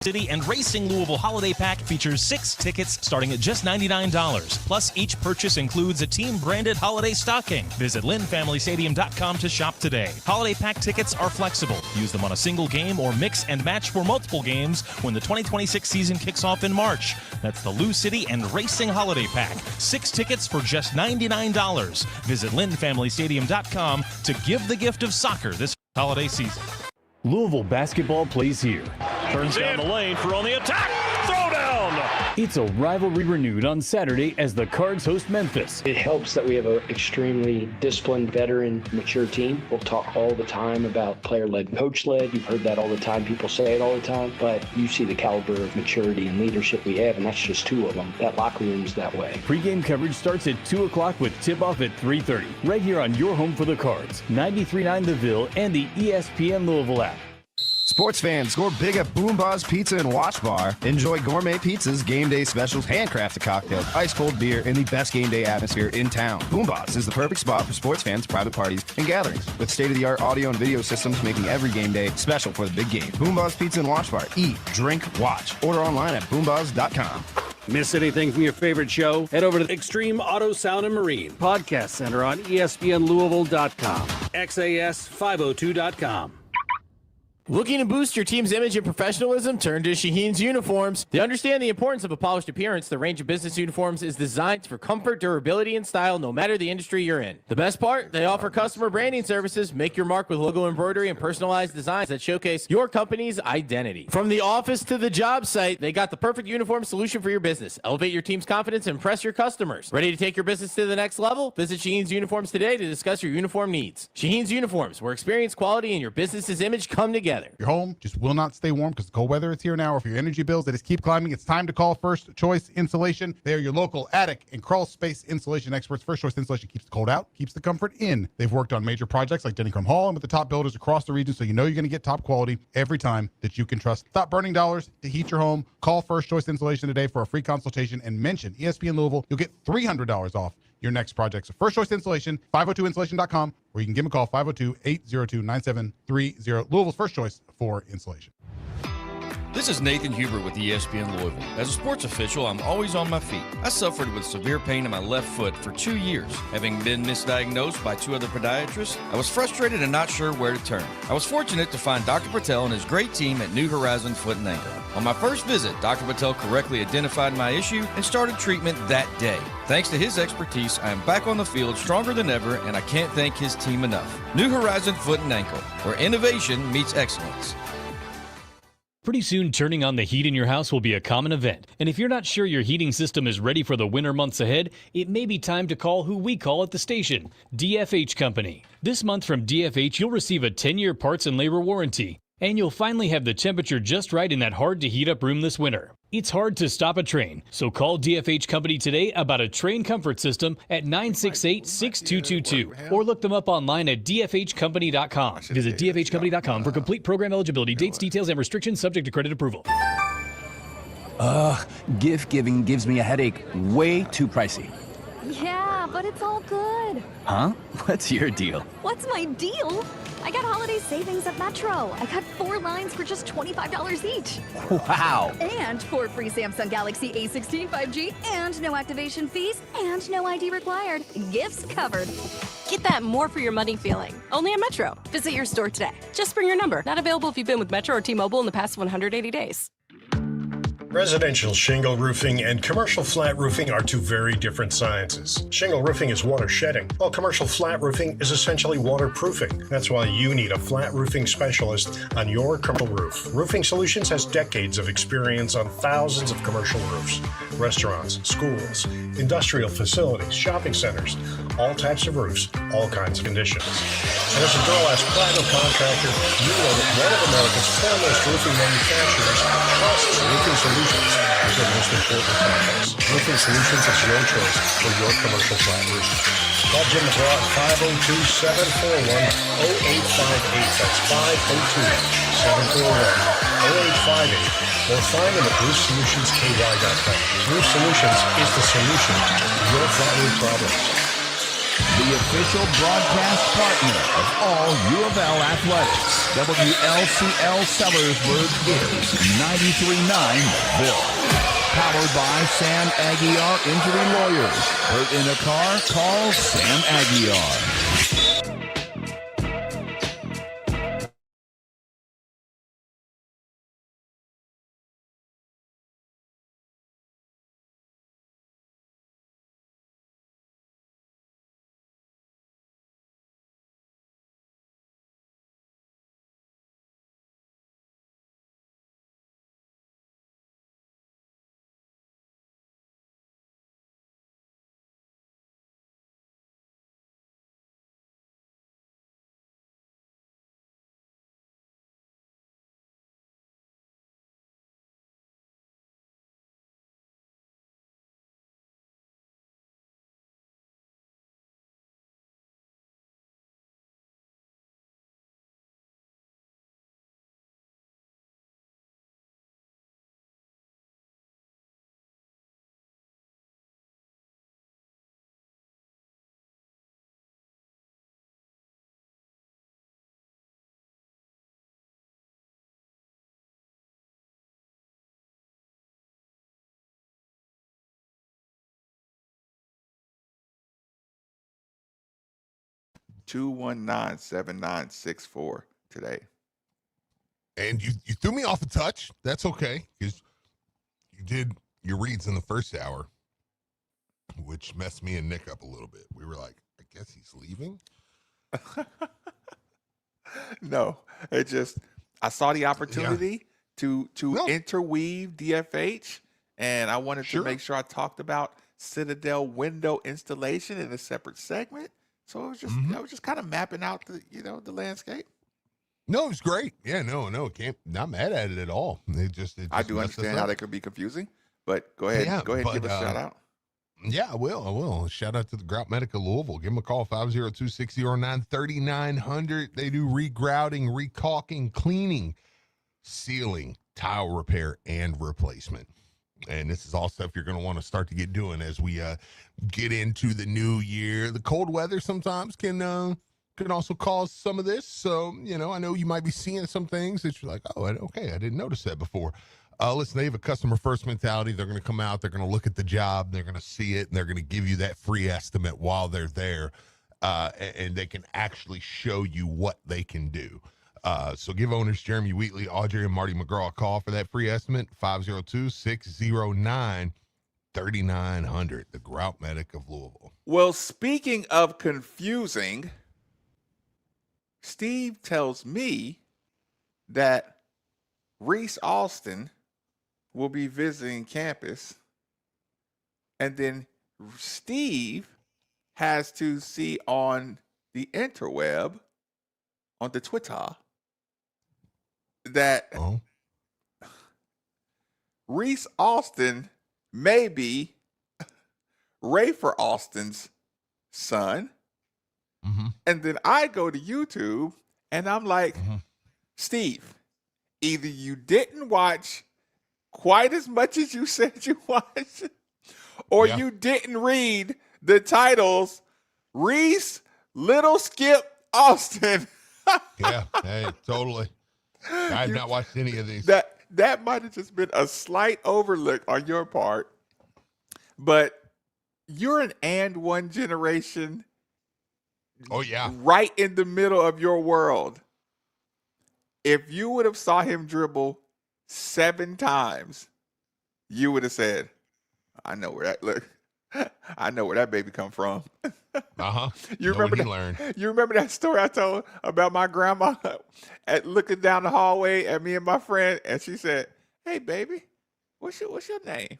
City and Racing Louisville Holiday Pack features 6 tickets starting at just $99. Plus, each purchase includes a team-branded holiday stocking. Visit LynnFamilyStadium.com to shop today. Holiday Pack tickets are flexible. Use them on a single game or mix and match for multiple games when the 2026 season kicks off in March. That's the Lou City and Racing Holiday Pack. 6 tickets for just $99. Visit LynnFamilyStadium.com to give the gift of soccer this holiday season. Louisville basketball plays here. Turns down the lane for on the attack. Throw down. It's a rivalry renewed on Saturday as the Cards host Memphis. It helps that we have an extremely disciplined, veteran, mature team. We'll talk all the time about player-led, coach-led. You've heard that all the time. People say it all the time. But you see the caliber of maturity and leadership we have, and that's just 2 of them. That locker room's that way. Pre-game coverage starts at 2 o'clock with tip-off at 3:30. Right here on your home for the Cards, 93.9 The Ville and the ESPN Louisville app. Sports fans, score big at Boom Bars Pizza and Watch Bar. Enjoy gourmet pizzas, game day specials, handcrafted cocktails, ice-cold beer, and the best game day atmosphere in town. Boom Bars is the perfect spot for sports fans, private parties, and gatherings, with state-of-the-art audio and video systems making every game day special for the big game. Boom Bars Pizza and Watch Bar. Eat, drink, watch. Order online at boombars.com. Miss anything from your favorite show? Head over to Extreme Auto Sound and Marine Podcast Center on ESPNLouisville.com, XAS502.com. Looking to boost your team's image and professionalism? Turn to Shaheen's Uniforms. They understand the importance of a polished appearance. The range of business uniforms is designed for comfort, durability, and style, no matter the industry you're in. The best part? They offer customer branding services. Make your mark with logo embroidery and personalized designs that showcase your company's identity. From the office to the job site, they got the perfect uniform solution for your business. Elevate your team's confidence and impress your customers. Ready to take your business to the next level? Visit Shaheen's Uniforms today to discuss your uniform needs. Shaheen's Uniforms, where experience, quality, and your business's image come together. Your home just will not stay warm because the cold weather is here now. Or for your energy bills that just keep climbing, it's time to call First Choice Insulation. They are your local attic and crawl space insulation experts. First Choice Insulation keeps the cold out, keeps the comfort in. They've worked on major projects like Denny Crum Hall and with the top builders across the region, so you know you're going to get top quality every time that you can trust. Stop burning dollars to heat your home. Call First Choice Insulation today for a free consultation and mention ESPN Louisville. You'll get $300 off your next project. So First Choice Insulation, 502insulation.com, or you can give them a call, 502-802-9730. Louisville's first choice for insulation. This is Nathan Huber with ESPN Louisville. As a sports official, I'm always on my feet. I suffered with severe pain in my left foot for 2 years. Having been misdiagnosed by 2 other podiatrists, I was frustrated and not sure where to turn. I was fortunate to find Dr. Patel and his great team at New Horizon Foot and Ankle. On my first visit, Dr. Patel correctly identified my issue and started treatment that day. Thanks to his expertise, I am back on the field stronger than ever, and I can't thank his team enough. New Horizon Foot and Ankle, where innovation meets excellence. Pretty soon, turning on the heat in your house will be a common event. And if you're not sure your heating system is ready for the winter months ahead, it may be time to call who we call at the station, DFH Company. This month from DFH, you'll receive a 10-year parts and labor warranty. And you'll finally have the temperature just right in that hard-to-heat-up room this winter. It's hard to stop a train, so call DFH Company today about a train comfort system at 968-6222, or look them up online at dfhcompany.com. Visit dfhcompany.com for complete program eligibility, dates, details, and restrictions subject to credit approval. Gift giving gives me a headache. Way too pricey. Yeah, but it's all good. Huh? What's your deal? What's my deal? I got holiday savings at Metro. I got 4 lines for just $25 each. Wow. And 4 free Samsung Galaxy A16 5G, and no activation fees, and no ID required. Gifts covered. Get that more for your money feeling. Only at Metro. Visit your store today. Just bring your number. Not available if you've been with Metro or T-Mobile in the past 180 days. Residential shingle roofing and commercial flat roofing are 2 very different sciences. Shingle roofing is water shedding, while commercial flat roofing is essentially waterproofing. That's why you need a flat roofing specialist on your commercial roof. Roofing Solutions has decades of experience on thousands of commercial roofs, restaurants, schools, industrial facilities, shopping centers, all types of roofs, all kinds of conditions. And as a Duralast Platinum contractor, you know that one of America's foremost roofing manufacturers trusts Roofing Solutions is their most important contracts. Roofing Solutions is your choice for your commercial flat roof. Call Jim McGraw at 502-741-0858. That's 502-741-0858. Or find them at roofsolutionsky.com. Roof Solutions is the solution to your flat roof problems. the official broadcast partner of all U of L athletics. WLCL Sellersburg is 93.9 The Ville. Powered by Sam Aguiar Injury Lawyers. Hurt in a car? Call Sam Aguiar. (219) 796-4 today. And you threw me off a touch. That's okay, because you did your reads in the first hour, which messed me and Nick up a little bit. We were like, I guess he's leaving. No, it just, I saw the opportunity to interweave DFH, and I wanted to make sure I talked about Citadel window installation in a separate segment. So it was just, I was just kind of mapping out the, the landscape. No, it was great. Yeah, no, not mad at it at all. It just I do understand how that could be confusing, but go ahead, and give a shout out. Yeah, I will. Shout out to the Grout Medica Louisville. Give them a call, 502-609-3900. They do regrouting, recaulking, cleaning, sealing, tile repair, and replacement. And this is all stuff you're going to want to start to get doing as we get into the new year. The cold weather sometimes can also cause some of this. So, I know you might be seeing some things that you're like, oh, okay, I didn't notice that before. Listen, they have a customer first mentality. They're going to come out, they're going to look at the job, they're going to see it, and they're going to give you that free estimate while they're there. And they can actually show you what they can do. So give owners Jeremy Wheatley, Audrey, and Marty McGraw a call for that free estimate, 502-609-3900, the Grout Medic of Louisville. Well, speaking of confusing, Steve tells me that Reese Austin will be visiting campus, and then Steve has to see on the interweb, on the Twitter, that Reese Austin may be Rafer Austin's son. And then I go to YouTube and I'm like, Steve, either you didn't watch quite as much as you said you watched, or you didn't read the titles, Reese Little Skip Austin. Yeah, hey, totally. I have not watched any of these. That might have just been a slight overlook on your part, but you're an and one generation. Oh yeah, right in the middle of your world. If you would have saw him dribble 7 times, you would have said, "I know where that look. I know where that baby come from." You remember that story I told about my grandma looking down the hallway at me and my friend, and she said, "Hey, baby, what's your name?"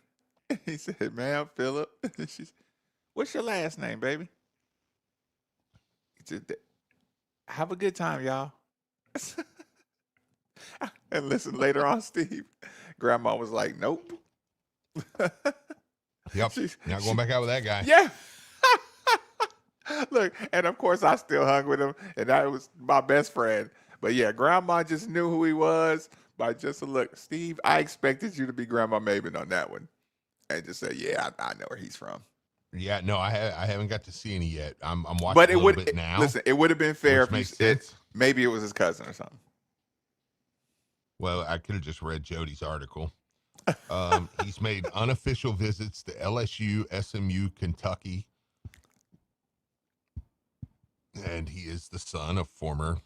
He said, "Ma'am, Philip." She said, "What's your last name, baby?" He said, "Have a good time, y'all." And listen, later on, Steve, Grandma was like, "Nope." Yep, not going back out with that guy. Yeah. Look, and of course I still hung with him, and that was my best friend. But yeah, Grandma just knew who he was by just a look. Steve, I expected you to be Grandma Maven on that one, and just say, "Yeah, I know where he's from." Yeah, no, I haven't got to see any yet. I'm watching But a little bit now. Listen, it would have been fair if makes sense. maybe it was his cousin or something. Well, I could have just read Jody's article. He's made unofficial visits to LSU, SMU, Kentucky, and he is the son of former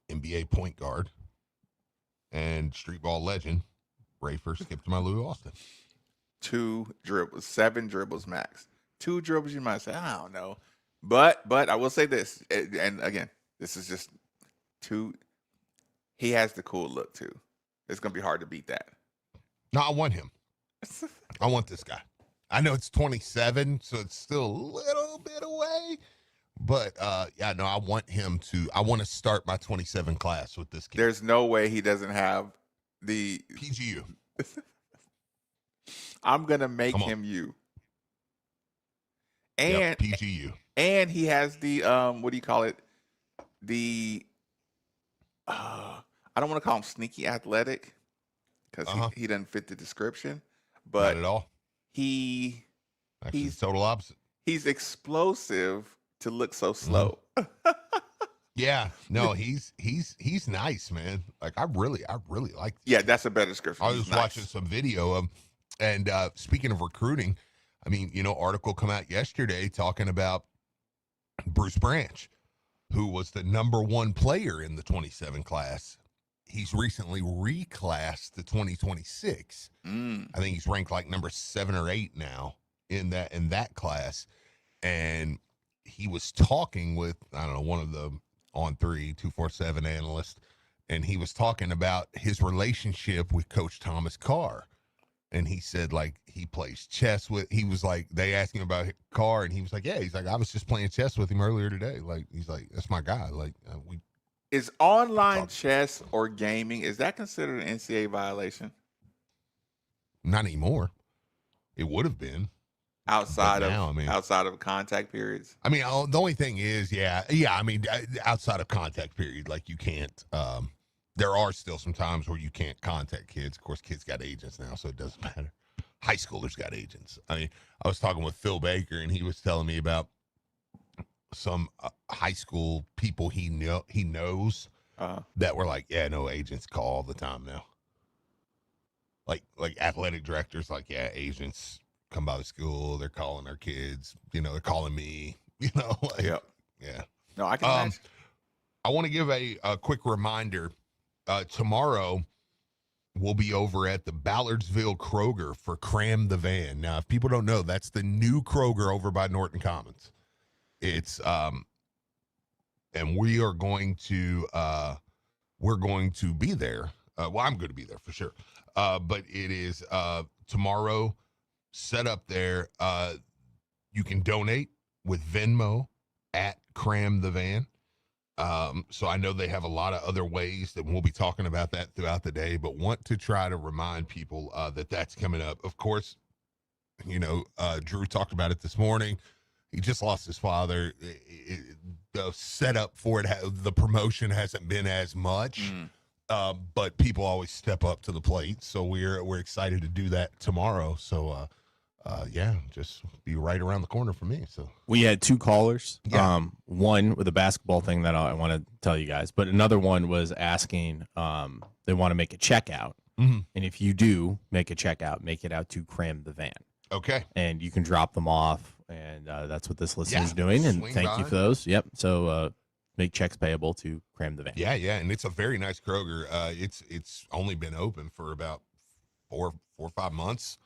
NBA point guard and street ball legend Rafer Skip-to-my-Lou Austin. 2 dribbles, 7 dribbles max. 2 dribbles, you might say, I don't know. But I will say this, and again, this is just 2. He has the cool look, too. It's going to be hard to beat that. No, I want him. I want this guy. I know it's 27, so it's still a little bit away. But, yeah, no, I want him to. I want to start my 27 class with this kid. There's no way he doesn't have the PGU. I'm going to make him you. And PGU. And he has the, what do you call it? The, I don't want to call him sneaky athletic because he doesn't fit the description. But not at all. He's the total opposite. He's explosive to look so slow. Yeah, no, he's nice, man. Like I really like this. Yeah, that's a better description. I was watching some video of, and speaking of recruiting, I mean, article come out yesterday talking about Bruce Branch, who was the number 1 player in the 27 class. He's recently reclassed to 2026. I think he's ranked like number 7 or 8 now in that class. And he was talking with, I don't know, one of the On3 247 analysts, and he was talking about his relationship with Coach Thomas Carr. And he said, like, he plays chess with, he was like, they asked him about Carr, and he was like, yeah, he's like, I was just playing chess with him earlier today. Like, he's like, that's my guy. Like, Is online chess or gaming, is that considered an NCAA violation? Not anymore. It would have been. Outside of contact periods? I mean, the only thing is, I mean, outside of contact period, like you can't, there are still some times where you can't contact kids. Of course, kids got agents now, so it doesn't matter. High schoolers got agents. I mean, I was talking with Phil Baker, and he was telling me about some high school people he knows that were like, yeah, no, agents call all the time now. Like athletic directors, like, yeah, agents come by the school, they're calling our kids, they're calling me, like, yeah. No, I can imagine. I want to give a quick reminder. Tomorrow we'll be over at the Ballardsville Kroger for Cram the Van. Now, if people don't know, that's the new Kroger over by Norton Commons. It's and we are going to be there. Well, I'm going to be there for sure. But it is tomorrow. Set up there. You can donate with Venmo at Cram the Van. So I know they have a lot of other ways that we'll be talking about that throughout the day, but want to try to remind people that that's coming up. Of course, Drew talked about it this morning. He just lost his father. The setup for it, the promotion hasn't been as much, but people always step up to the plate. So we're excited to do that tomorrow. So just be right around the corner for me. So we had 2 callers. Yeah. One with a basketball thing that I want to tell you guys, but another one was asking. They want to make a checkout, and if you do make a checkout, make it out to Cram the Van. Okay. And you can drop them off, and that's what this listener is doing. And thank you for those. Yep. So make checks payable to Cram the Van. Yeah, and it's a very nice Kroger. It's only been open for about 4 or 5 months.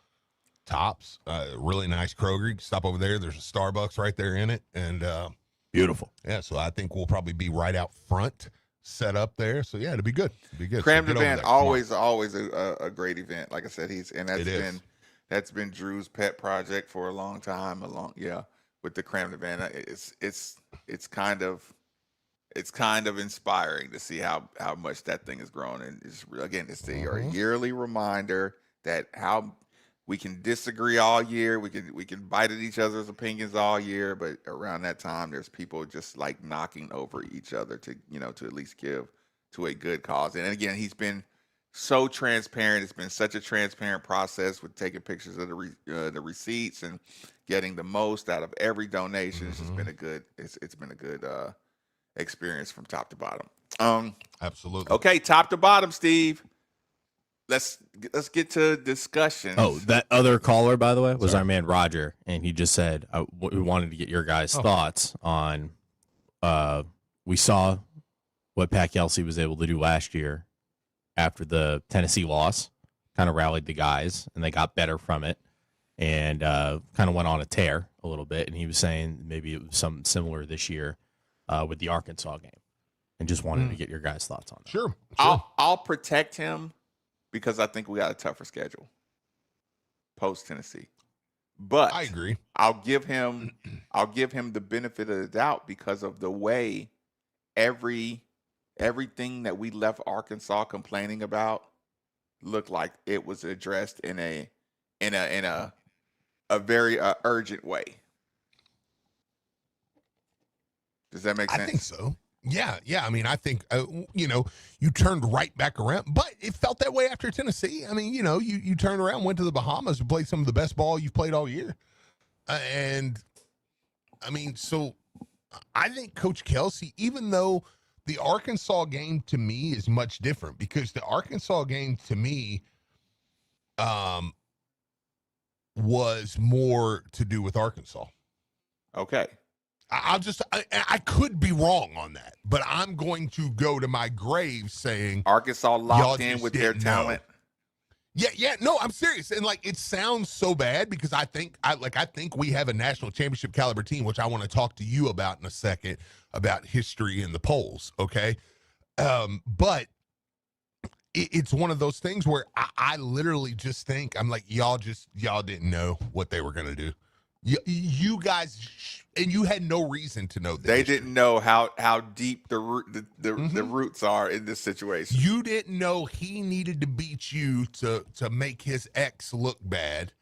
Tops. Really nice Kroger. You can stop over there. There's a Starbucks right there in it, and beautiful. Yeah, so I think we'll probably be right out front, set up there. So yeah, it'll be good. Cram the Van, always a great event. Like I said, that's been Drew's pet project for a long time. With the Cram the Van, it's kind of inspiring to see how much that thing has grown. And it's a yearly reminder that how we can disagree all year. We can bite at each other's opinions all year, but around that time, there's people just like knocking over each other to at least give to a good cause. And again, he's been so transparent. It's been such a transparent process with taking pictures of the receipts and getting the most out of every donation. It's just been a good. It's been a good experience from top to bottom. Absolutely. Okay, top to bottom, Steve. Let's get to discussion. Oh, that other caller, by the way, was our man Roger, and he just said we wanted to get your guys' thoughts on. We saw what Pat Kelsey was able to do last year after the Tennessee loss. Kind of rallied the guys, and they got better from it, and kind of went on a tear a little bit. And he was saying maybe it was something similar this year with the Arkansas game, and just wanted to get your guys' thoughts on that. Sure. I'll protect him because I think we got a tougher schedule post Tennessee. But I agree. I'll give him the benefit of the doubt because of the way everything that we left Arkansas complaining about looked like it was addressed in a very urgent way. Does that make sense? I think so. Yeah. I mean, I think, you turned right back around, but it felt that way after Tennessee. I mean, you turned around, went to the Bahamas and played some of the best ball you've played all year. And I mean, so I think Coach Kelsey, even though the Arkansas game to me is much different, because the Arkansas game to me was more to do with Arkansas. Okay. I could be wrong on that, but I'm going to go to my grave saying Arkansas locked in with their talent. Yeah, no, I'm serious. And it sounds so bad because I think we have a national championship caliber team, which I want to talk to you about in a second about history and the polls. Okay. But it's one of those things where I literally just think y'all didn't know what they were going to do. You guys, and you had no reason to know that. They didn't know how deep the roots are in this situation. You didn't know he needed to beat you to make his ex look bad.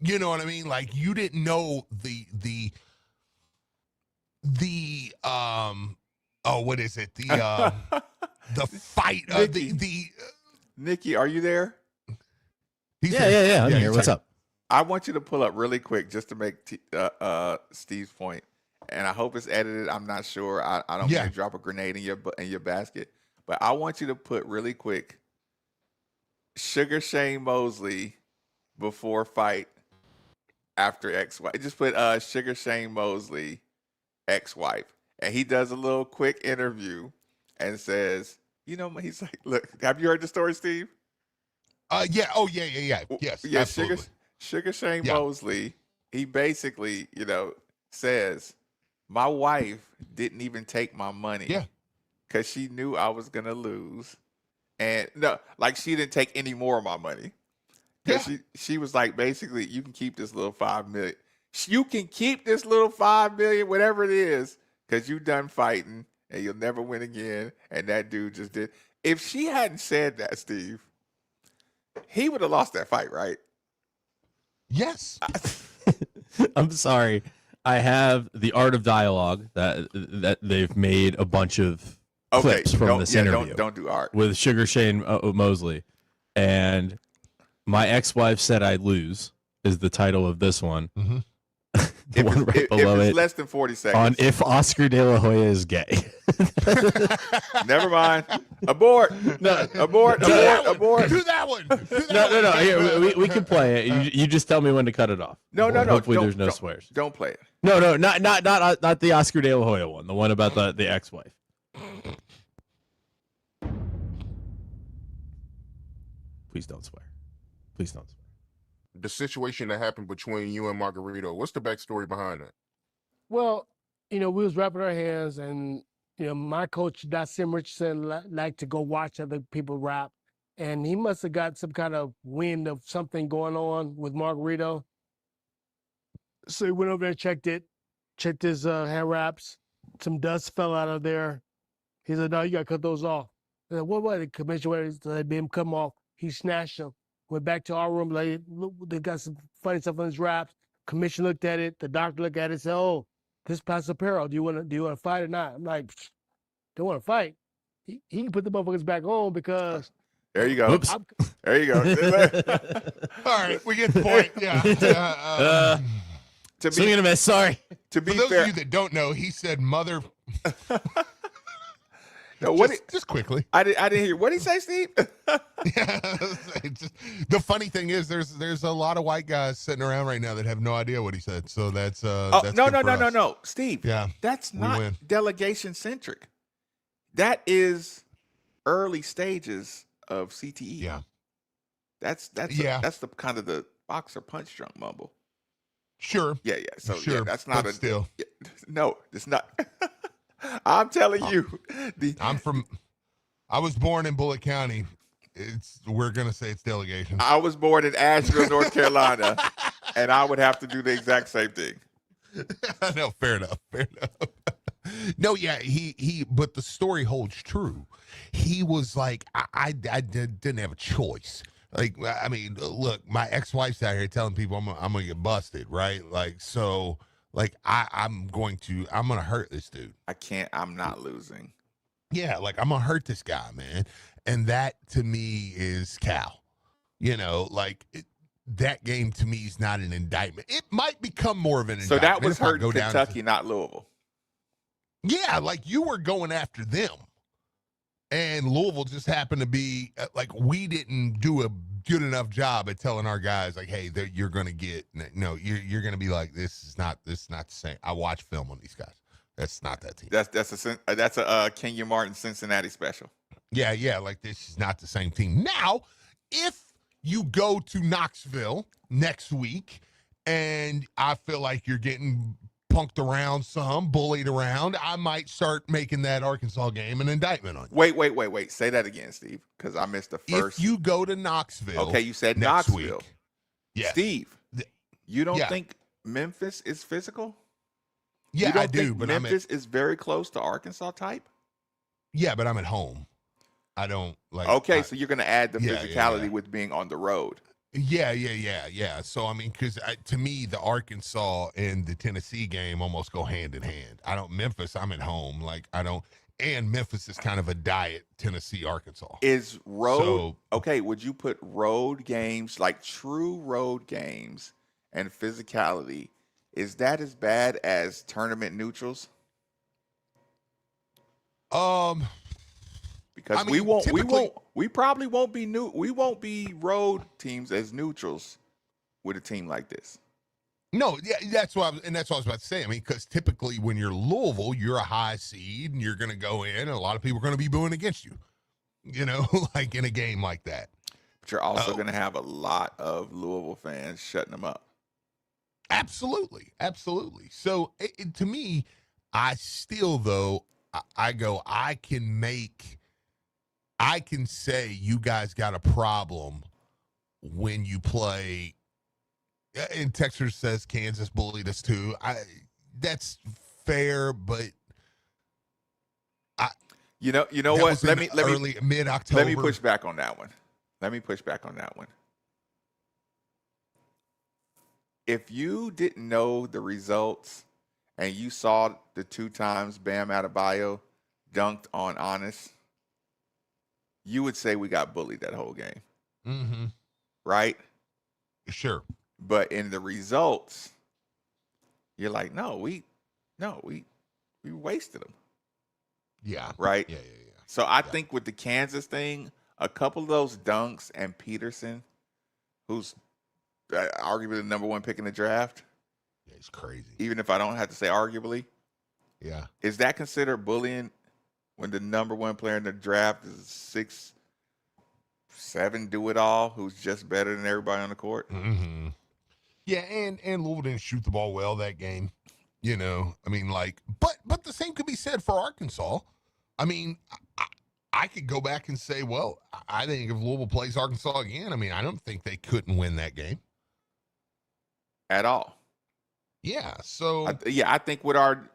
You know what I mean? You didn't know the what is it? The fight of Nikki, are you there? Yeah. I'm here. What's up? I want you to pull up really quick just to make Steve's point, and I hope it's edited. I'm not sure. I don't mean to drop a grenade in your basket, but I want you to put really quick Sugar Shane Mosley before fight after ex-wife. Just put Sugar Shane Mosley ex-wife, and he does a little quick interview and says, he's like, look, have you heard the story, Steve? Yeah. Oh, yeah. Yes. Yeah. Absolutely. Sugar Shane Mosley, he basically, says, my wife didn't even take my money. Yeah. Because she knew I was going to lose. And she didn't take any more of my money. Because she was like, basically, you can keep this little $5 million. You can keep this little $5 million, whatever it is, because you done fighting and you'll never win again. And that dude just did. If she hadn't said that, Steve, he would have lost that fight, right? Yes. I'm sorry. I have the Art of Dialogue that they've made a bunch of clips from this interview. Don't do art. With Sugar Shane Mosley. And my ex-wife said I'd lose is the title of this one. Mm-hmm. The one right below if it's it. less than 40 seconds. On if Oscar De La Hoya is gay. Never mind. Abort. No, abort. Do that one. No. Here, we can play it. You just tell me when to cut it off. No. Hopefully there's no swears. Don't play it. No, not the Oscar De La Hoya one. The one about the ex-wife. Please don't swear. Please don't swear. The situation that happened between you and Margarito, what's the backstory behind that? Well, we was wrapping our hands, and my coach, Sim Richardson, liked to go watch other people rap, and he must have got some kind of wind of something going on with Margarito. So he went over there, checked his hand wraps. Some dust fell out of there. He said, "No, you gotta cut those off." I said, "What? The commissioner let him come off." He snatched them. Went back to our room. They got some funny stuff on his wraps. Commission looked at it. The doctor looked at it and said, "Oh, this passes apparel. Do you want to fight or not?" I'm like, "Don't want to fight." He can put the motherfuckers back on because There you go. Oops. There you go. All right, we get the point. Yeah. To Swing and a miss. Sorry. To be For those fair, of you that don't know, he said mother. no, just quickly. I didn't hear. What did he say, Steve? The funny thing is, there's a lot of white guys sitting around right now that have no idea what he said. So that's No, good for us. no, Steve. Yeah, that's we not win. delegation centric. That is early stages of CTE. Yeah, that's the kind of the boxer punch drunk mumble. Sure. Yeah. So sure. yeah, that's not but still. No, it's not. I'm telling you, I was born in Bullitt County. We're gonna say it's delegation. I was born in Asheville, North Carolina, and I would have to do the exact same thing. No, fair enough. No, yeah, but the story holds true. He was like, I didn't have a choice. Like, I mean, look, my ex-wife's out here telling people I'm gonna get busted, right? Like, so, like, I'm gonna hurt this dude. I'm not losing. Yeah, like, I'm gonna hurt this guy, man. And that to me is Cal. Like, that game to me is not an indictment. It might become more of an indictment. So that was if I hurting go down Kentucky, not Louisville. Yeah, like you were going after them. And Louisville just happened to be like, we didn't do a good enough job at telling our guys, like, hey, you're going to get, no, you're going to be like, this is not the same. I watch film on these guys. That's not that team. That's a Kenya Martin Cincinnati special. Yeah. Like, this is not the same team. Now, if you go to Knoxville next week and I feel like you're getting punked around bullied around, I might start making that Arkansas game an indictment on you. Wait. Say that again, Steve, because I missed the first. If you go to Knoxville. Okay, you said next Knoxville. Week, yes. Steve, you don't think Memphis is physical? Yeah, you don't I do, think but Memphis is very close to Arkansas type? Yeah, but I'm at home. I don't like. Okay, so you're going to add the physicality with being on the road. Yeah. So, I mean, because to me, the Arkansas and the Tennessee game almost go hand in hand. Memphis, I'm at home. Like, and Memphis is kind of a diet Tennessee, Arkansas. Is road, would you put road games, like true road games and physicality, is that as bad as tournament neutrals? Because we probably won't be road teams as neutrals with a team like this. No, yeah, that's what I was about to say. I mean, because typically when you're Louisville, you're a high seed and you're going to go in, and a lot of people are going to be booing against you. Like in a game like that. But you're also going to have a lot of Louisville fans shutting them up. Absolutely. So to me, I still though I can say you guys got a problem when you play. And Texas says Kansas bullied us too. That's fair, but you know what? Let me mid-October. Let me push back on that one. If you didn't know the results and you saw the 2 times Bam Adebayo dunked on Honest, you would say we got bullied that whole game. Mm-hmm. Right? Sure. But in the results, you're like, no, we wasted them. Yeah. Right? Yeah. So I think with the Kansas thing, a couple of those dunks and Peterson, who's arguably the number 1 pick in the draft. Yeah, he's crazy. Even if I don't have to say arguably. Yeah. Is that considered bullying when the number 1 player in the draft is 6'7" do-it-all who's just better than everybody on the court? Mm-hmm. Yeah, and Louisville didn't shoot the ball well that game. I mean, like, but the same could be said for Arkansas. I mean, I could go back and say, well, I think if Louisville plays Arkansas again, I mean, I don't think they couldn't win that game. At all. Yeah, so. I think with our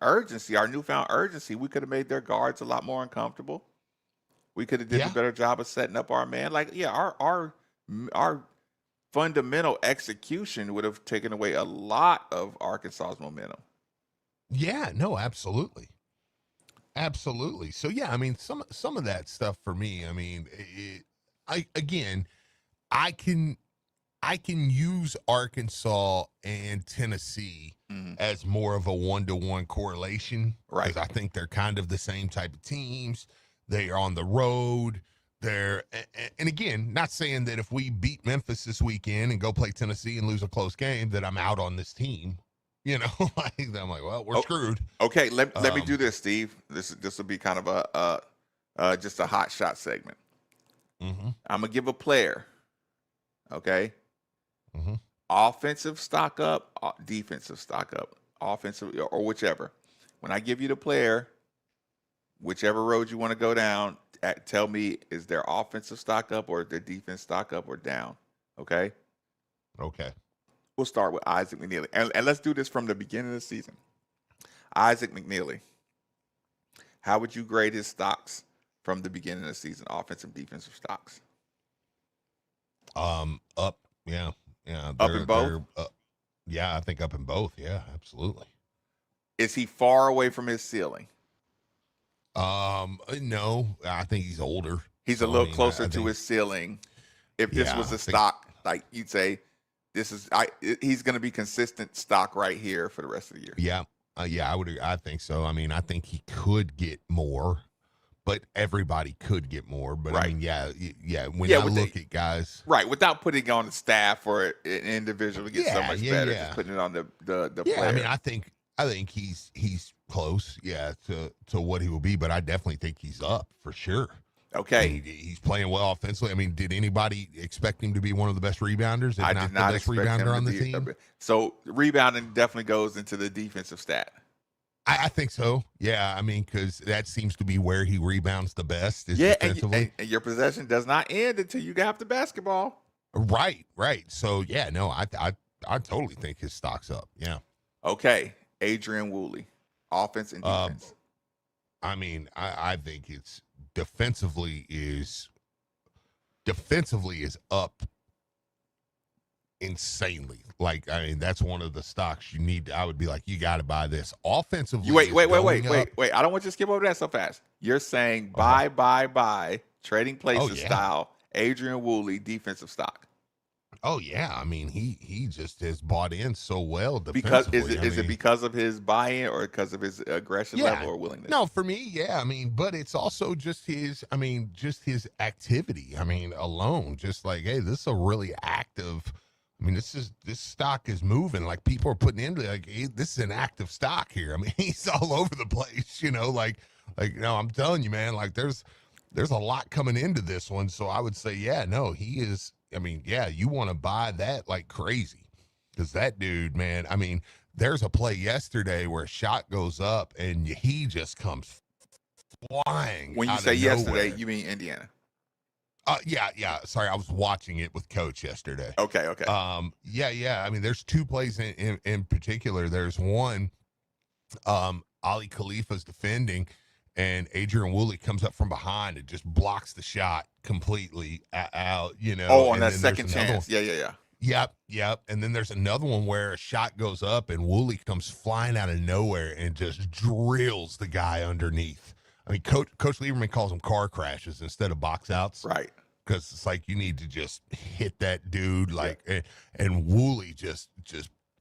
urgency, our newfound urgency, we could have made their guards a lot more uncomfortable. We could have did a better job of setting up our man. Like, our fundamental execution would have taken away a lot of Arkansas's momentum. Yeah, no, absolutely. Absolutely. So yeah, I mean, some of that stuff for me. I mean, I can use Arkansas and Tennessee as more of a 1-to-1 correlation, right? Because I think they're kind of the same type of teams. They are on the road. And again, not saying that if we beat Memphis this weekend and go play Tennessee and lose a close game that I'm out on this team. You know, I'm like, well, we're screwed. Okay, let me do this, Steve. This will be kind of just a hot shot segment. I'm gonna give a player. Okay. Offensive stock up, defensive stock up, offensive or whichever. When I give you the player, whichever road you want to go down, tell me is their offensive stock up or their defense stock up or down. Okay. Okay. We'll start with Isaac McNeely. And let's do this from the beginning of the season. Isaac McNeely, how would you grade his stocks from the beginning of the season, offensive, defensive stocks? Up. Yeah. Yeah. Up in both? Yeah, I think up in both. Yeah, absolutely. Is he far away from his ceiling? No, I think he's older. He's a little closer to his ceiling. If this was a stock, like you'd say, he's going to be consistent stock right here for the rest of the year. Yeah. I think so. I mean, I think he could get more, but everybody could get more. But I mean, yeah. When I look at guys, right, without putting it on the staff or an individual to get so much better, just putting it on the player. I mean, I think he's close, to what he will be, but I definitely think he's up for sure. Okay. I mean, he's playing well offensively. I mean, did anybody expect him to be one of the best rebounders? I did not the best rebounder on the team. So rebounding definitely goes into the defensive stat. I think so. Yeah, I mean, because that seems to be where he rebounds the best. Is defensively. And your possession does not end until you got the basketball. Right. So yeah, no, I totally think his stock's up. Yeah. Okay, Adrian Woolley, offense and defense. I mean, I think it's defensively is up insanely. Like, I mean, that's one of the stocks you need. I would be like, you got to buy this. Offensively, wait. I don't want you to skip over that so fast. You're saying buy, trading places style. Adrian Woolley, defensive stock. Oh yeah, I mean, he just has bought in so well defensively. Because is it because of his buy-in or because of his aggression level or willingness? No, for me, yeah. I mean, but it's also just his activity. I mean, alone, just like, hey, this is a really active. I mean, this stock is moving. Like, people are putting into like, hey, this is an active stock here. I mean, he's all over the place. You know, like no, I'm telling you, man. Like, there's a lot coming into this one. So I would say, yeah, no, he is. I mean, yeah, you want to buy that like crazy because that dude, man, I mean, there's a play yesterday where a shot goes up and he just comes flying. When you say yesterday, you mean Indiana? Yeah. Sorry, I was watching it with Coach yesterday. Okay. Yeah. I mean, there's two plays in particular. There's one, Ali Khalifa's defending, and Adrian Woolley comes up from behind and just blocks the shot completely out, you know. Oh, on that second chance. Yeah. Yep. And then there's another one where a shot goes up and Woolley comes flying out of nowhere and just drills the guy underneath. I mean, Coach Lieberman calls them car crashes instead of box outs. Right. Because it's like you need to just hit that dude and Woolley just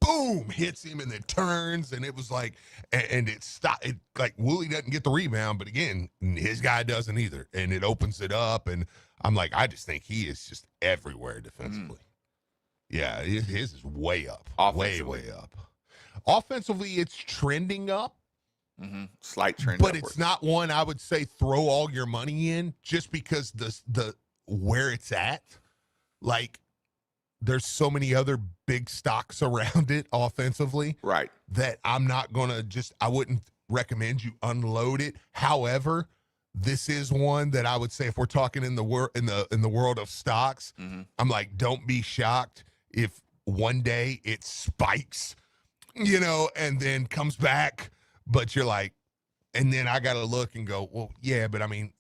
boom, hits him and then turns, and it was like, and it stopped. It, like, Woolley doesn't get the rebound, but again, his guy doesn't either, and it opens it up, and I'm like, I just think he is just everywhere defensively. Yeah, his is way up, way up. Offensively, it's trending up. Slight trend, but upwards. It's not one I would say throw all your money in just because the where it's at, like. There's so many other big stocks around it offensively, right? That I'm not gonna I wouldn't recommend you unload it. However, this is one that I would say if we're talking in the world of stocks, I'm like, don't be shocked if one day it spikes, you know, and then comes back. But you're like, and then I gotta look and go, well, yeah, but I mean,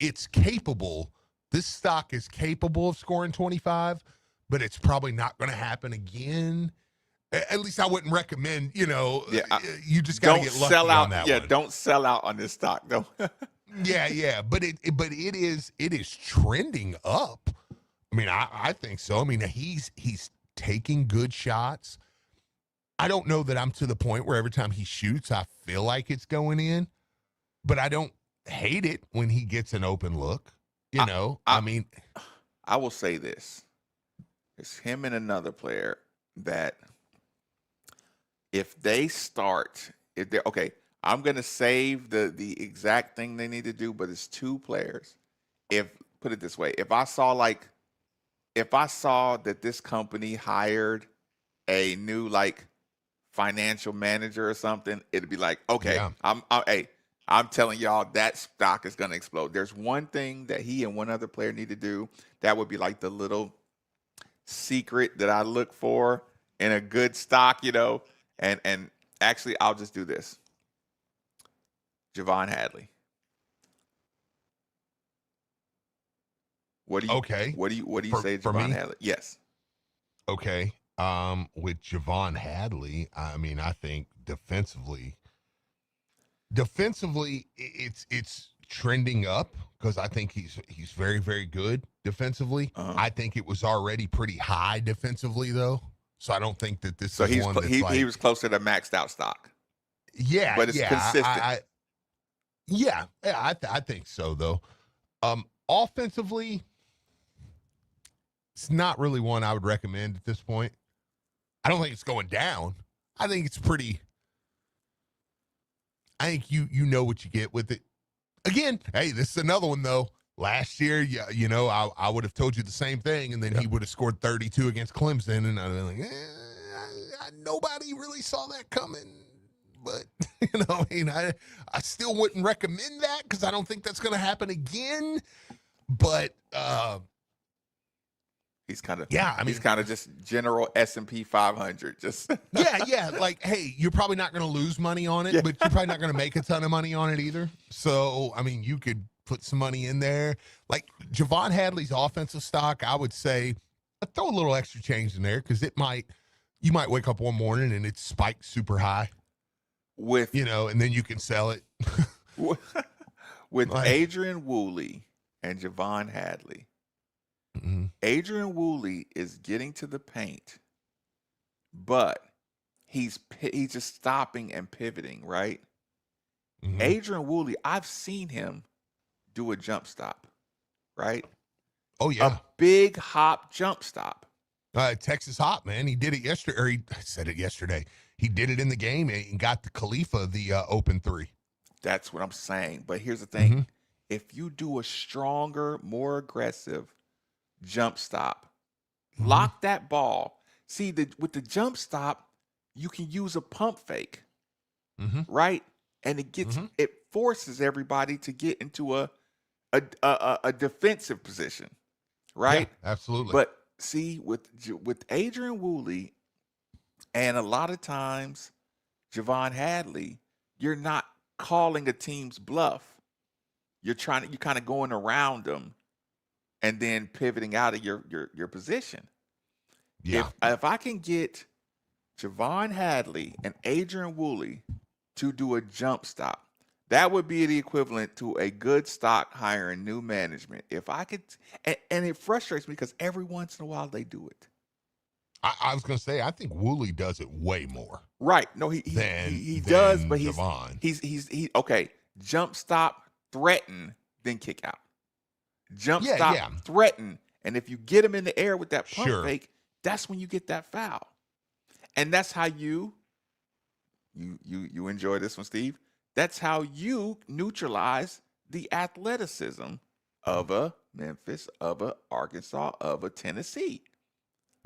it's capable. This stock is capable of scoring 25. But it's probably not going to happen again. At least I wouldn't recommend, you just got to get lucky sell out on that one. Don't sell out on this stock, though. Yeah. But it is trending up. I mean, I think so. I mean, he's taking good shots. I don't know that I'm to the point where every time he shoots, I feel like it's going in, but I don't hate it when he gets an open look. I mean, I will say this. It's him and another player that if they're okay, I'm going to save the exact thing they need to do, but it's two players. Put it this way, if I saw that this company hired a new financial manager or something, it'd be like, okay, yeah. I'm telling y'all that stock is going to explode. There's one thing that he and one other player need to do. That would be like the little secret that I look for in a good stock, and actually I'll just do this. Javon Hadley. What do you say, Javon Hadley? Yes. Okay. With Javon Hadley, I mean, I think defensively, it's trending up because I think he's very, very good defensively. I think it was already pretty high defensively though, so I don't think that this is one. He was closer to maxed out stock. Yeah, but it's consistent. I think so though. Offensively, it's not really one I would recommend at this point. I don't think it's going down. I think it's pretty. I think you know what you get with it. Again, hey, this is another one though. Last year, I would have told you the same thing, and then he would have scored 32 against Clemson, and I'd been like, nobody really saw that coming. But I still wouldn't recommend that because I don't think that's going to happen again. But he's kind of he's kind of just general S&P 500. Just yeah. Like, hey, you're probably not going to lose money on it, but you're probably not going to make a ton of money on it either. So, I mean, you could put some money in there. Like Javon Hadley's offensive stock, I would say, throw a little extra change in there because you might wake up one morning and it's spiked super high. And then you can sell it. With Adrian Woolley and Javon Hadley. Mm-hmm. Adrian Woolley is getting to the paint, but he's just stopping and pivoting, right? Mm-hmm. Adrian Woolley, I've seen him do a jump stop, right? Oh, yeah. A big hop jump stop. Texas hop, man. He did it yesterday, or he said it yesterday. He did it in the game and got the Khalifa the open three. That's what I'm saying. But here's the thing. Mm-hmm. If you do a stronger, more aggressive jump stop, lock that ball. See, with the jump stop, you can use a pump fake, right? And it forces everybody to get into a defensive position, right? Yeah, absolutely. But see, with Adrian Woolley, and a lot of times Javon Hadley, you're not calling a team's bluff. You're kind of going around them and then pivoting out of your position. Yeah. If I can get Javon Hadley and Adrian Woolley to do a jump stop, that would be the equivalent to a good stock hiring new management. If I could, and it frustrates me because every once in a while they do it. I was going to say, I think Woolley does it way more. Right. No, he does, but Javon. he's okay. Jump stop, threaten, then kick out. Jump stop, threaten, and if you get him in the air with that pump fake, that's when you get that foul. And that's how you enjoy this one, Steve. That's how you neutralize the athleticism of a Memphis, of a Arkansas, of a Tennessee.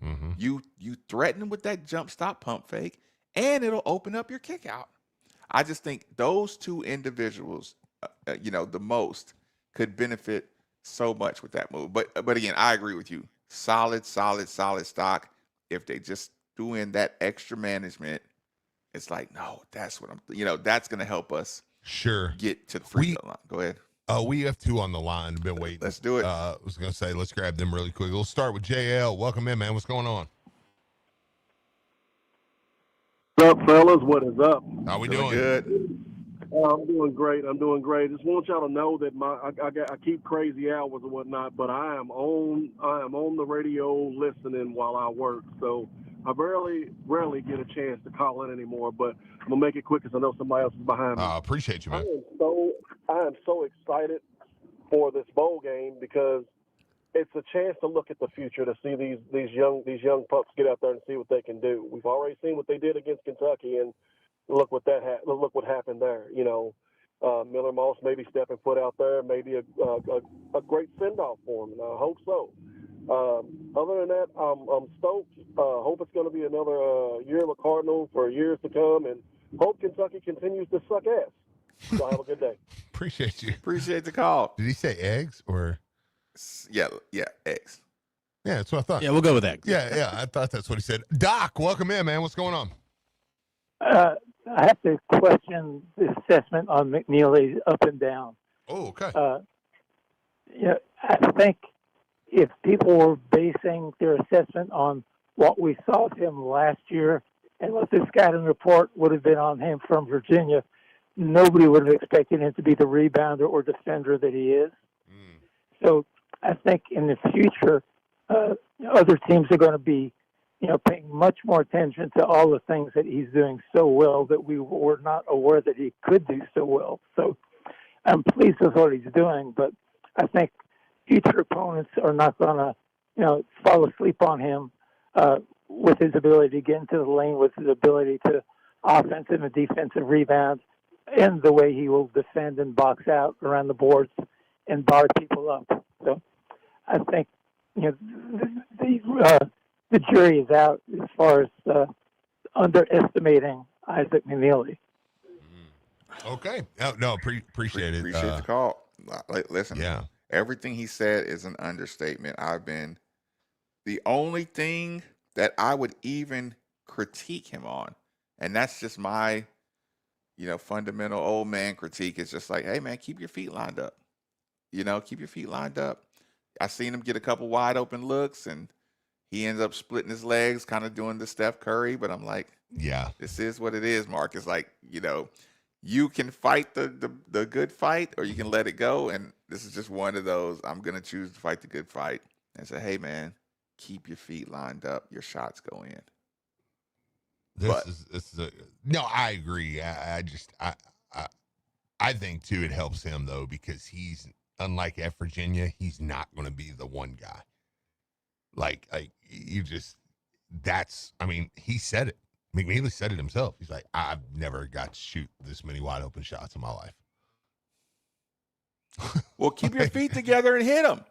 Mm-hmm. You threaten with that jump stop pump fake, and it'll open up your kick out. I just think those two individuals, the most could benefit so much with that move. But again, I agree with you. Solid stock. If they just threw in that extra management, it's like, no, that's what that's going to help us get to the free throw line. Go ahead. We have two on the line. Been waiting. Let's do it. I was going to say, let's grab them really quick. We'll start with JL. Welcome in, man. What's going on? What's up, fellas? What is up? How we doing? Good. I'm doing great. Just want y'all to know that I keep crazy hours and whatnot, but I am on the radio listening while I work. So I rarely get a chance to call in anymore. But I'm gonna make it quick because I know somebody else is behind me. Appreciate you, man. I am so excited for this bowl game because it's a chance to look at the future, to see these young pups get out there and see what they can do. We've already seen what they did against Kentucky, and look what happened there. You know, Miller Moss maybe stepping foot out there, maybe a great send off for him, and I hope so. Other than that, I'm stoked. Hope it's going to be another year of a Cardinal for years to come, and hope Kentucky continues to suck ass. So have a good day. Appreciate you. Appreciate the call. Did he say eggs or? Yeah, eggs. Yeah, that's what I thought. Yeah, we'll go with eggs. Yeah, I thought that's what he said. Doc, welcome in, man. What's going on? I have to question the assessment on McNeely's up and down. Oh, okay. I think if people were basing their assessment on what we saw of him last year and what the scouting report would have been on him from Virginia, nobody would have expected him to be the rebounder or defender that he is. So I think in the future, other teams are going to be, paying much more attention to all the things that he's doing so well that we were not aware that he could do so well. So I'm pleased with what he's doing, but I think future opponents are not going to, fall asleep on him with his ability to get into the lane, with his ability to offensive and defensive rebound, and the way he will defend and box out around the boards and bar people up. So I think the jury is out as far as underestimating Isaac McNeely. Okay. No, appreciate it. Appreciate the call. Listen, everything he said is an understatement. The only thing that I would even critique him on, and that's just my, fundamental old man critique, is just like, hey, man, keep your feet lined up. Keep your feet lined up. I seen him get a couple wide open looks, and he ends up splitting his legs, kind of doing the Steph Curry. But I'm like, this is what it is, Mark. It's like, you can fight the good fight, or you can let it go. And this is just one of those. I'm gonna choose to fight the good fight and say, hey, man, keep your feet lined up. Your shots go in. No, I agree. I think too it helps him though, because he's, unlike at Virginia, he's not going to be the one guy. He said it. McNeely said it himself. He's like, I've never got to shoot this many wide open shots in my life. Well, keep your feet together and hit them.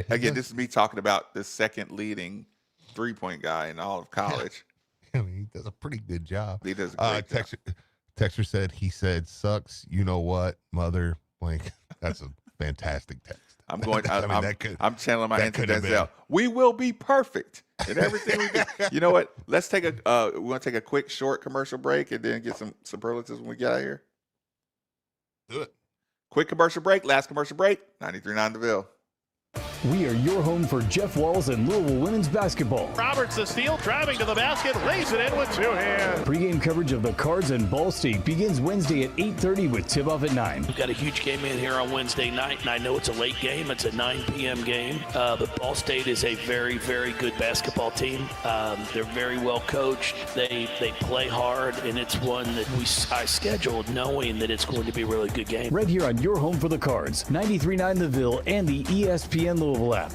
Again, this is me talking about the second leading 3-point guy in all of college. He does a pretty good job. He does a great job. Texter said, he said, sucks. You know what, mother? That's a fantastic text. I'm channeling my into Denzel. We will be perfect in everything we do. You know what? Let's take we want to take a quick, short commercial break and then get some superlatives when we get out of here. Do it. Quick commercial break. Last commercial break. 93.9 The Ville. We are your home for Jeff Walls and Louisville women's basketball. Roberts the steal, driving to the basket, lays it in with two hands. Pre-game coverage of the Cards and Ball State begins Wednesday at 8:30 with tip-off at 9. We've got a huge game in here on Wednesday night, and I know it's a late game. It's a 9 p.m. game. But Ball State is a very, very good basketball team. They're very well coached. They play hard, and it's one that I scheduled knowing that it's going to be a really good game. Right here on your home for the Cards, 93.9 The Ville and the ESPN Louisville app.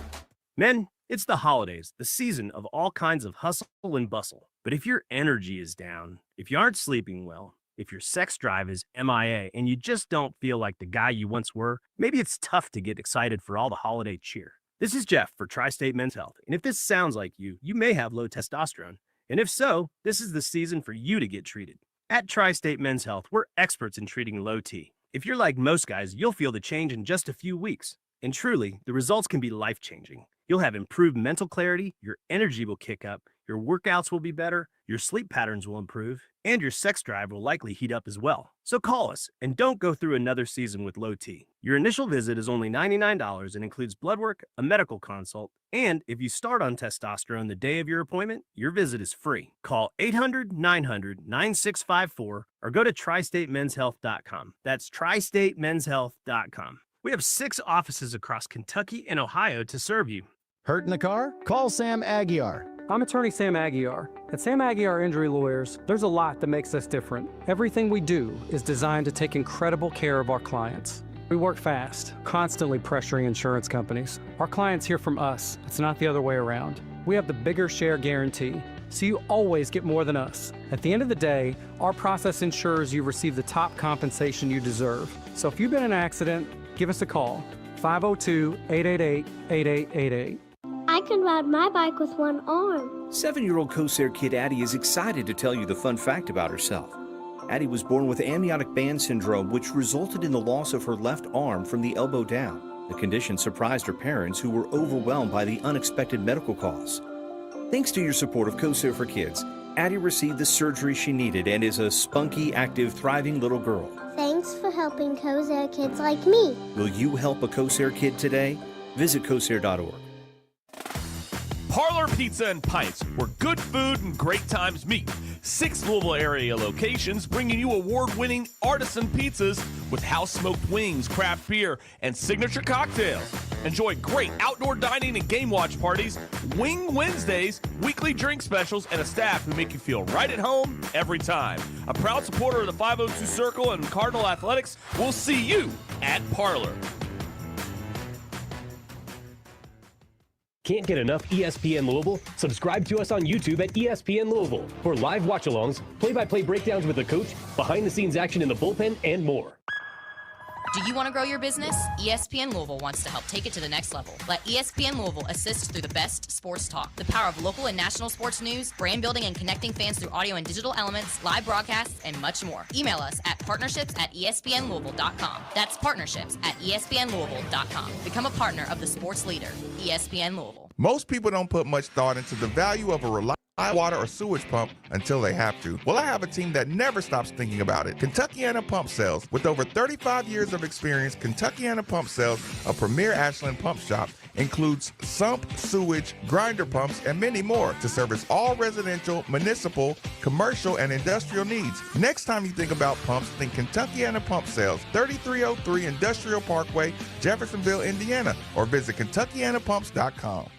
Men, it's the holidays, the season of all kinds of hustle and bustle. But if your energy is down, if you aren't sleeping well, if your sex drive is MIA, and you just don't feel like the guy you once were, maybe it's tough to get excited for all the holiday cheer. This is Jeff for Tri-State Men's Health, and if this sounds like you may have low testosterone. And if so, this is the season for you to get treated. At Tri-State Men's Health, we're experts in treating low T. If you're like most guys, you'll feel the change in just a few weeks. And truly, the results can be life-changing. You'll have improved mental clarity, your energy will kick up, your workouts will be better, your sleep patterns will improve, and your sex drive will likely heat up as well. So call us and don't go through another season with low T. Your initial visit is only $99 and includes blood work, a medical consult, and if you start on testosterone the day of your appointment, your visit is free. Call 800-900-9654 or go to tristatemenshealth.com. That's tristatemenshealth.com. We have 6 offices across Kentucky and Ohio to serve you. Hurt in the car? Call Sam Aguiar. I'm attorney Sam Aguiar. At Sam Aguiar Injury Lawyers, there's a lot that makes us different. Everything we do is designed to take incredible care of our clients. We work fast, constantly pressuring insurance companies. Our clients hear from us. It's not the other way around. We have the bigger share guarantee, so you always get more than us. At the end of the day, our process ensures you receive the top compensation you deserve. So if you've been in an accident, give us a call, 502-888-8888. I can ride my bike with one arm. 7-year-old Corsair kid Addie is excited to tell you the fun fact about herself. Addie was born with amniotic band syndrome, which resulted in the loss of her left arm from the elbow down. The condition surprised her parents, who were overwhelmed by the unexpected medical costs. Thanks to your support of Corsair for Kids, Addie received the surgery she needed and is a spunky, active, thriving little girl. Thanks for helping Corsair kids like me. Will you help a Corsair kid today? Visit Corsair.org. Parlor Pizza and Pints, where good food and great times meet. 6 Louisville area locations bringing you award-winning artisan pizzas with house-smoked wings, craft beer, and signature cocktails. Enjoy great outdoor dining and game watch parties, Wing Wednesdays, weekly drink specials, and a staff who make you feel right at home every time. A proud supporter of the 502 Circle and Cardinal Athletics, we'll see you at Parlor. Can't get enough ESPN Louisville? Subscribe to us on YouTube at ESPN Louisville for live watch-alongs, play-by-play breakdowns with the coach, behind-the-scenes action in the bullpen, and more. Do you want to grow your business? ESPN Louisville wants to help take it to the next level. Let ESPN Louisville assist through the best sports talk, the power of local and national sports news, brand building and connecting fans through audio and digital elements, live broadcasts, and much more. Email us at partnerships@espnlouisville.com. That's partnerships@espnlouisville.com. Become a partner of the sports leader, ESPN Louisville. Most people don't put much thought into the value of a reliable water or sewage pump until they have to. Well, I have a team that never stops thinking about it. Kentuckiana Pump Sales. With over 35 years of experience, Kentuckiana Pump Sales, a premier Ashland pump shop, includes sump, sewage, grinder pumps, and many more to service all residential, municipal, commercial, and industrial needs. Next time you think about pumps, think Kentuckiana Pump Sales, 3303 Industrial Parkway, Jeffersonville, Indiana, or visit KentuckianaPumps.com.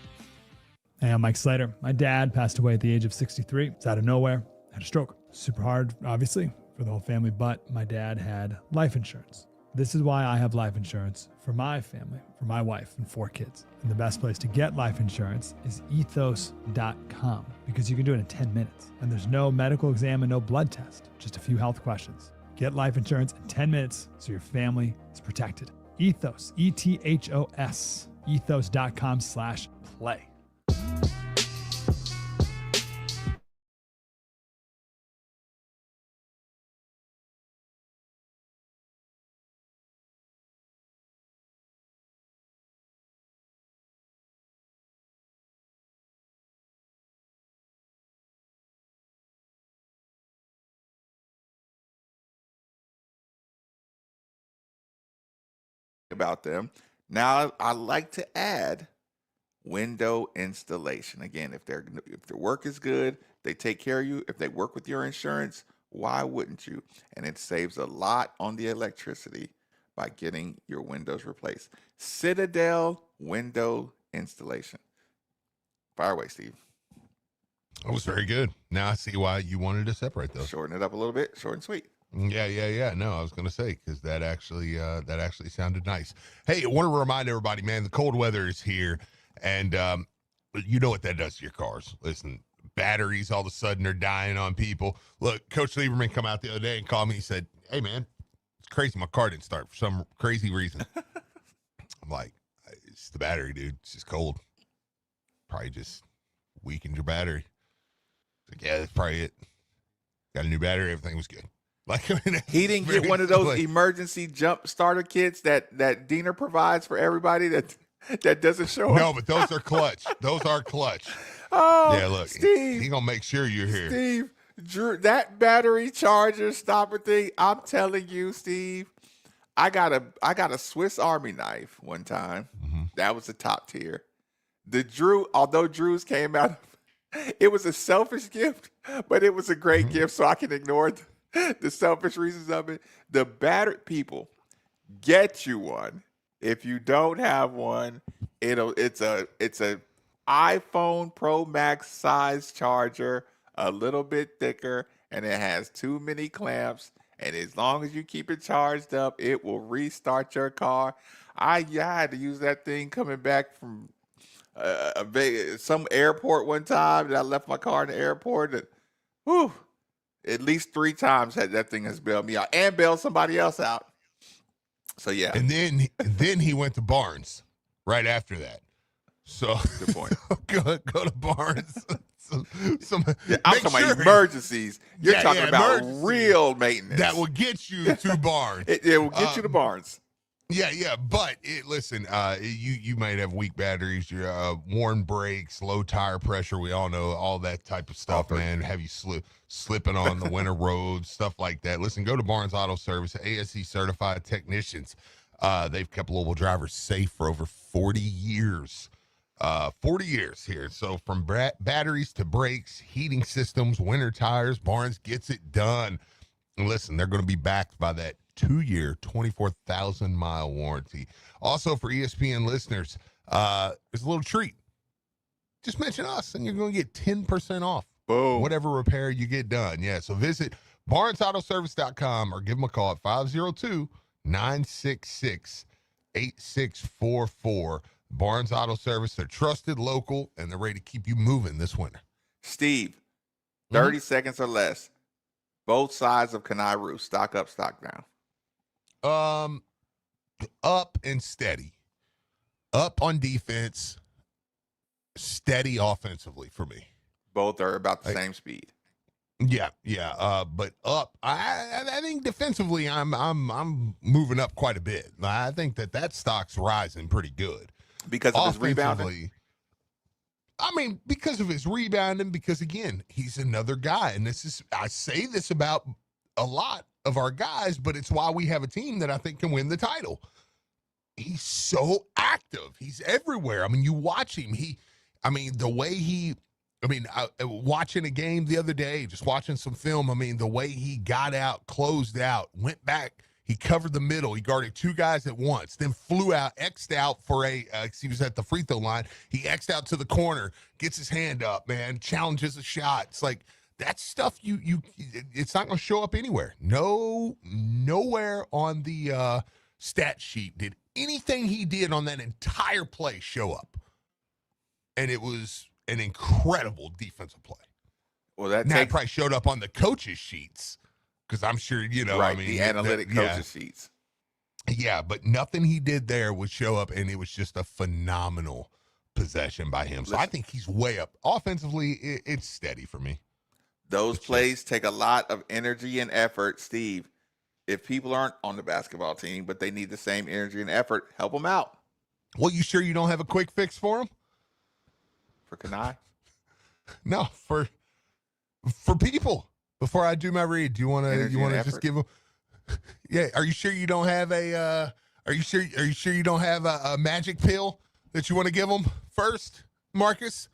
Hey, I'm Mike Slater. My dad passed away at the age of 63. It's out of nowhere. Had a stroke. Super hard, obviously, for the whole family, but my dad had life insurance. This is why I have life insurance for my family, for my wife and 4 kids. And the best place to get life insurance is ethos.com, because you can do it in 10 minutes. And there's no medical exam and no blood test, just a few health questions. Get life insurance in 10 minutes so your family is protected. Ethos, ETHOS, ethos.com/play. About them. Now I like to add window installation. Again, if their work is good, they take care of you. If they work with your insurance, why wouldn't you? And it saves a lot on the electricity by getting your windows replaced. Citadel window installation. Fire away, Steve. That was very good. Now I see why you wanted to separate those. Shorten it up a little bit, short and sweet. Yeah. No, I was going to say, because that actually sounded nice. Hey, I want to remind everybody, man, the cold weather is here, and you know what that does to your cars. Listen, batteries all of a sudden are dying on people. Look, Coach Lieberman come out the other day and called me. He said, "Hey, man, it's crazy. My car didn't start for some crazy reason." I'm like, "It's the battery, dude. It's just cold. Probably just weakened your battery." Like, yeah, that's probably it. Got a new battery. Everything was good. Like, I mean, he didn't get one of those emergency jump starter kits that Diener provides for everybody. That that doesn't show up. No, but those are clutch. Those are clutch. Oh, Yeah, look, Steve. He gonna make sure you're here. Steve, Drew, that battery charger stopper thing, I'm telling you, Steve, I got a Swiss Army knife one time. That was the top tier. Although Drew's came out, it was a selfish gift, but it was a great gift, so I can ignore the selfish reasons of it. The battery people, get you one. If you don't have one, it's a iPhone Pro Max size charger, a little bit thicker, and it has too many clamps. And as long as you keep it charged up, it will restart your car. I had to use that thing coming back from some airport one time that I left my car in the airport. And, at least 3 times that thing has bailed me out and bailed somebody else out. So yeah. And then he went to Barnes right after that. So good point. go to Barnes. I'm talking about emergencies. You're talking about real maintenance. That will get you to Barnes. It will get you to Barnes. Yeah. But listen, you might have weak batteries, your worn brakes, low tire pressure. We all know all that type of stuff, man. Have you slipping on the winter roads, stuff like that. Listen, go to Barnes Auto Service, ASE certified technicians. They've kept Louisville drivers safe for over 40 years. 40 years here. So from batteries to brakes, heating systems, winter tires, Barnes gets it done. And listen, they're going to be backed by that 2-year, 24,000-mile warranty. Also, for ESPN listeners, there's a little treat. Just mention us, and you're going to get 10% off. Boom. Whatever repair you get done. Yeah, so visit BarnesAutoservice.com or give them a call at 502-966-8644. Barnes Auto Service, they're trusted, local, and they're ready to keep you moving this winter. Steve, 30 seconds or less. Both sides of Kenai Roof, stock up, stock down. Up and steady. Up on defense, steady offensively for me. Both are about the same speed. Yeah. But up, I think defensively, I'm moving up quite a bit. I think that stock's rising pretty good because of his rebounding. I mean, because of his rebounding, because again, he's another guy, and I say this about a lot of our guys, but it's why we have a team that I think can win the title. He's so active. He's everywhere. I mean, you watch him. Watching a game the other day, just watching some film, I mean, the way he got out, closed out, went back, he covered the middle, he guarded 2 guys at once, then flew out, X'd out for he was at the free throw line, he X'd out to the corner, gets his hand up, man, challenges a shot. It's like, that stuff, it's not going to show up anywhere. Nowhere on the stat sheet did anything he did on that entire play show up. And it was an incredible defensive play. Well, that probably showed up on the coaches' sheets because I'm sure, the analytic coaches' sheets. Yeah, but nothing he did there would show up, and it was just a phenomenal possession by him. So I think he's way up. Offensively, it's steady for me. Those plays take a lot of energy and effort, Steve. If people aren't on the basketball team, but they need the same energy and effort, help them out. Well, you sure you don't have a quick fix for him? For Kenai? No, for people. Before I do my read, do you want to just give them? Yeah. Are you sure you don't have a? Are you sure you don't have a magic pill that you want to give them first, Marcus?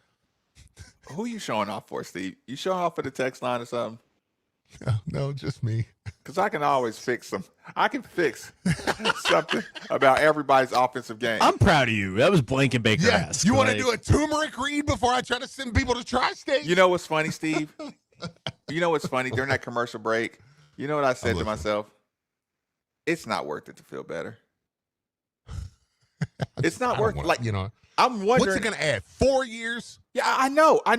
Who you showing off for, Steve? You showing off for the text line or something? No, just me. Because I can always fix them. I can fix something about everybody's offensive game. I'm proud of you. That was blanket Baker-esque. You want to do a turmeric read before I try to send people to Tri-State? You know what's funny, Steve? You know what's funny? During that commercial break, you know what I said to myself? It's not worth it to feel better. It's not worth it. I'm wondering. What's it going to add? 4 years? Yeah, I know. I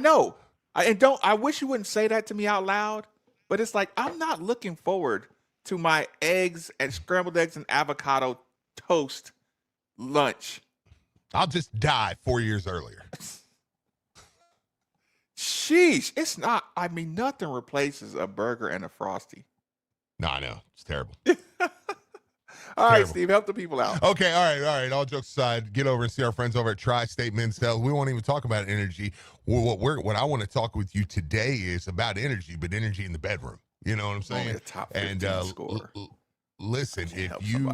wish you wouldn't say that to me out loud, but it's like, I'm not looking forward to my scrambled eggs and avocado toast lunch. I'll just die 4 years earlier. Sheesh. It's not, nothing replaces a burger and a Frosty. No, I know. It's terrible. All right, Terrible. Steve, help the people out. Okay, all right. All jokes aside, get over and see our friends over at Tri-State Men's Health. We won't even talk about energy. What I want to talk with you today is about energy, but energy in the bedroom. You know what I'm saying? Only a top 15 scorer. Listen, if you,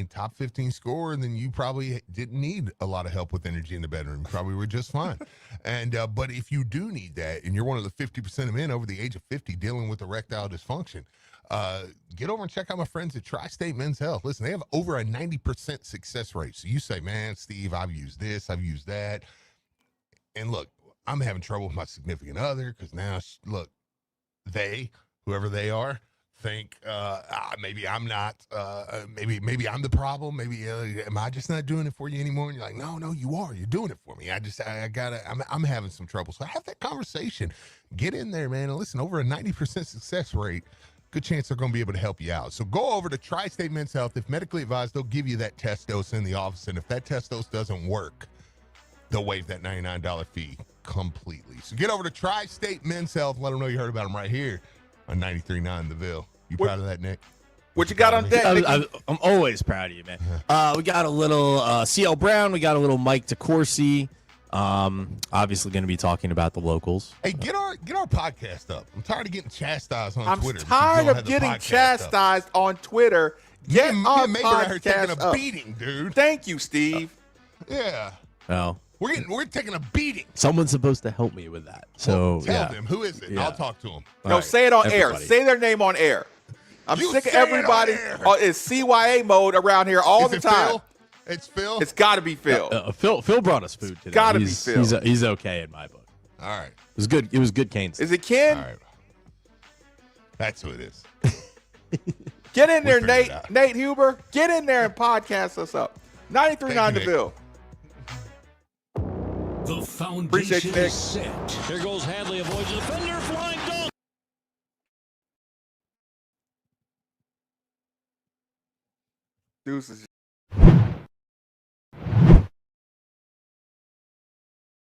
top 15 scorer, then you probably didn't need a lot of help with energy in the bedroom. You probably were just fine. But if you do need that, and you're one of the 50% of men over the age of 50 dealing with erectile dysfunction, get over and check out my friends at Tri-State Men's Health. Listen, they have over a 90% success rate. So you say, man, Steve, I've used this, I've used that. And look, I'm having trouble with my significant other because now, look, whoever they are, think maybe I'm not, maybe I'm the problem. Maybe am I just not doing it for you anymore? And you're like, no, you are. You're doing it for me. I'm having some trouble. So have that conversation. Get in there, man. And listen, over a 90% success rate, good chance they're going to be able to help you out. So go over to Tri-State Men's Health. If medically advised, they'll give you that test dose in the office. And if that test dose doesn't work, they'll waive that $99 fee completely. So get over to Tri-State Men's Health. Let them know you heard about them right here on 93.9 The Ville. You proud of that, Nick? What you got on deck, I'm always proud of you, man. We got a little CL Brown. We got a little Mike DeCourcy. Obviously going to be talking about the locals. Hey, get our podcast up. I'm tired of getting chastised on Twitter. I'm tired of getting chastised on Twitter. Get our podcast taking a up. beating, dude. Thank you, Steve. Yeah. Well, we're taking a beating. Someone's supposed to help me with that. So tell them who is it. Yeah. I'll talk to them. No, say it on air. Say their name on air. I'm sick of everybody. It's CYA mode around here all the time. Phil? It's Phil. It's got to be Phil. Phil brought us food today. Got to be Phil. He's okay in my book. All right. It was good. It was good Canes. Is it Ken? All right. That's who it is. Get in there, Nate Huber. Get in there and podcast us up. 93.9 The Ville. The foundation is set. Here goes Hadley, avoids the defender, flying dunk. Deuces.